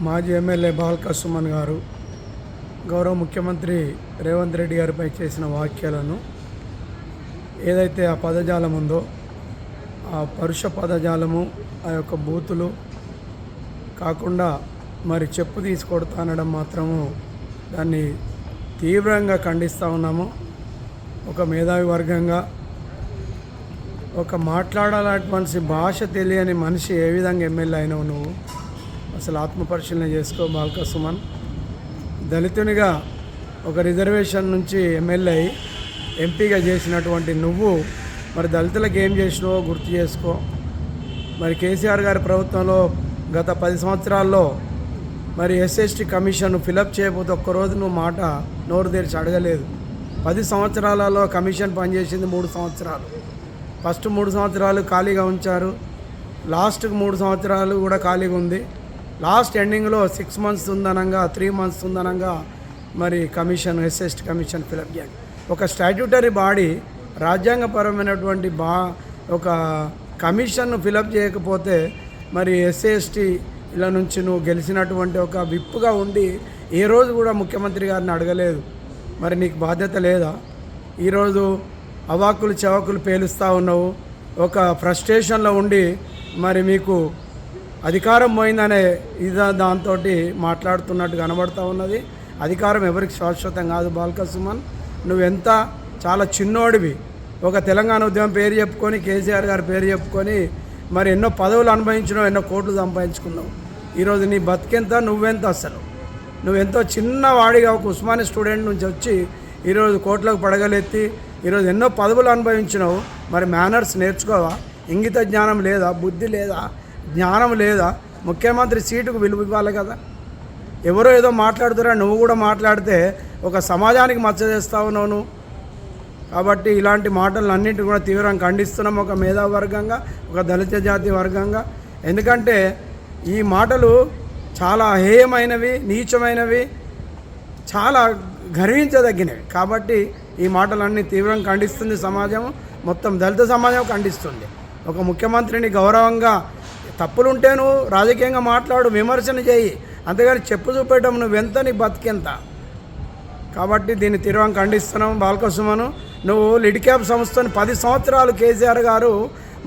మాజీ ఎమ్మెల్యే బాల్క సుమన్ గారు గౌరవ ముఖ్యమంత్రి రేవంత్ రెడ్డి గారిపై చేసిన వ్యాఖ్యలను ఏదైతే ఆ పదజాలం ఉందో ఆ పరుష పదజాలము ఆ యొక్క బూతులు కాకుండా మరి చెప్పు తీసుకొడతా అనడం మాత్రము దాన్ని తీవ్రంగా ఖండిస్తూ ఉన్నాము. ఒక మేధావి వర్గంగా ఒక మాట్లాడాలటువంటి భాష తెలియని మనిషి ఏ విధంగా ఎమ్మెల్యే అయినావు నువ్వు? అసలు ఆత్మపరిశీలన చేసుకో బాల్క సుమన్. దళితునిగా ఒక రిజర్వేషన్ నుంచి ఎమ్మెల్యే అయి ఎంపీగా చేసినటువంటి నువ్వు మరి దళితులకు ఏం చేసినావో గుర్తు చేసుకో. మరి కేసీఆర్ గారి ప్రభుత్వంలో గత 10 సంవత్సరాల్లో మరి ఎస్ఎస్టీ కమిషన్ ఫిలప్ చేయకపోతే ఒక్కరోజు నువ్వు మాట నోరు తెరిచి అడగలేదు. 10 సంవత్సరాలలో కమిషన్ పనిచేసింది 3 సంవత్సరాలు. ఫస్ట్ 3 సంవత్సరాలు ఖాళీగా ఉంచారు, లాస్ట్కి 3 సంవత్సరాలు కూడా ఖాళీగా ఉంది. లాస్ట్ ఎండింగ్లో 6 మంత్స్ ఉందనంగా 3 మంత్స్ ఉందనంగా మరి కమిషన్ ఎస్ఎస్టీ కమిషన్ ఫిలప్ చేయాలి. ఒక స్టాట్యూటరీ బాడీ రాజ్యాంగపరమైనటువంటి ఒక కమిషన్ను ఫిలప్ చేయకపోతే మరి ఎస్సీ ఇలా నుంచి నువ్వు గెలిచినటువంటి ఒక విప్పుగా ఉండి ఏ రోజు కూడా ముఖ్యమంత్రి గారిని అడగలేదు. మరి నీకు బాధ్యత లేదా? ఈరోజు అవాకులు చవాకులు పేలుస్తూ ఉన్నావు. ఒక ఫ్రస్ట్రేషన్లో ఉండి మరి మీకు అధికారం పోయిందనే దాంతో మాట్లాడుతున్నట్టు కనబడుతూ ఉన్నది. అధికారం ఎవరికి శాశ్వతం కాదు బాల్క సుమన్. నువ్వెంత చాలా చిన్నోడివి. ఒక తెలంగాణ ఉద్యమం పేరు చెప్పుకొని కేసీఆర్ గారి పేరు చెప్పుకొని మరి ఎన్నో పదవులు అనుభవించినావు, ఎన్నో కోట్లు సంపాదించుకున్నావు. ఈరోజు నీ బతికెంత, నువ్వెంత? అసలు నువ్వెంతో చిన్నవాడిగా ఒక ఉస్మానియా స్టూడెంట్ నుంచి వచ్చి ఈరోజు కోట్లకు పడగలెత్తి ఈరోజు ఎన్నో పదవులు అనుభవించినావు. మరి మేనర్స్ నేర్చుకోవా? ఇంగిత జ్ఞానం లేదా? బుద్ధి లేదా? జ్ఞానం లేదా? ముఖ్యమంత్రి సీటుకు విలువ ఇవ్వాలి కదా. ఎవరో ఏదో మాట్లాడుతారా, నువ్వు కూడా మాట్లాడితే ఒక సమాజానికి మచ్చ చేస్తా ఉన్నావు నువ్వు. కాబట్టి ఇలాంటి మాటలు అన్నింటినీ కూడా తీవ్రంగా ఖండిస్తున్నాం ఒక మేధావి వర్గంగా, ఒక దళిత జాతి వర్గంగా. ఎందుకంటే ఈ మాటలు చాలా హేయమైనవి, నీచమైనవి, చాలా గర్వించదగినవి. కాబట్టి ఈ మాటలన్నీ తీవ్రంగా ఖండిస్తుంది సమాజం, మొత్తం దళిత సమాజం ఖండిస్తుంది. ఒక ముఖ్యమంత్రిని గౌరవంగా తప్పులుంటే నువ్వు రాజకీయంగా మాట్లాడు, విమర్శన చేయి, అంతేగాని చెప్పు చూపేయటం నువ్వెంత, నీ బతికెంత. కాబట్టి దీన్ని తీవ్రంగా ఖండిస్తున్నాం బాల్క సుమను. నువ్వు లిడ్క్యాప్ సంస్థను 10 సంవత్సరాలు కేసీఆర్ గారు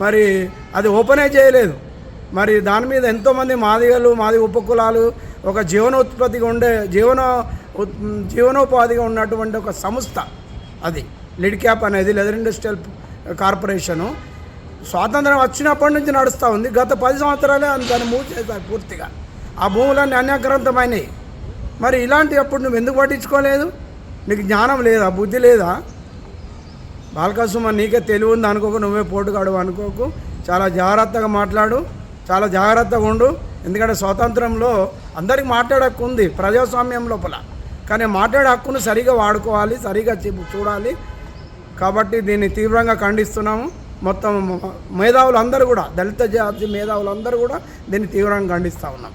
మరి అది ఓపెనే చేయలేదు. మరి దాని మీద ఎంతోమంది మాదిగలు, మాది ఉపకులాలు ఒక జీవనోపాధిగా ఉన్నటువంటి ఒక సంస్థ అది లిడ్క్యాప్ అనేది, లెదర్ ఇండస్ట్రియల్ కార్పొరేషను. స్వాతంత్రం వచ్చినప్పటి నుంచి నడుస్తూ ఉంది. గత 10 సంవత్సరాలే దాన్ని మూవ్ చేశారు పూర్తిగా. ఆ భూములన్నీ అన్యాక్రాంతమైనవి. మరి ఇలాంటిప్పుడు నువ్వు ఎందుకు పట్టించుకోలేదు? నీకు జ్ఞానం లేదా? బుద్ధి లేదా? బాల్క సుమన్, నీకే తెలివి ఉంది అనుకోకు, నువ్వే పోటుగాడు అనుకోకు. చాలా జాగ్రత్తగా మాట్లాడు, చాలా జాగ్రత్తగా ఉండు. ఎందుకంటే స్వాతంత్రంలో అందరికీ మాట్లాడే హక్కు ఉంది ప్రజాస్వామ్యం లోపల. కానీ మాట్లాడే హక్కును సరిగా వాడుకోవాలి, సరిగా చూడాలి. కాబట్టి దీన్ని తీవ్రంగా ఖండిస్తున్నాము. మొత్తం మేధావులు అందరూ కూడా, దళిత జాతి మేధావులు అందరూ కూడా దీన్ని తీవ్రంగా ఖండిస్తూ ఉన్నాం.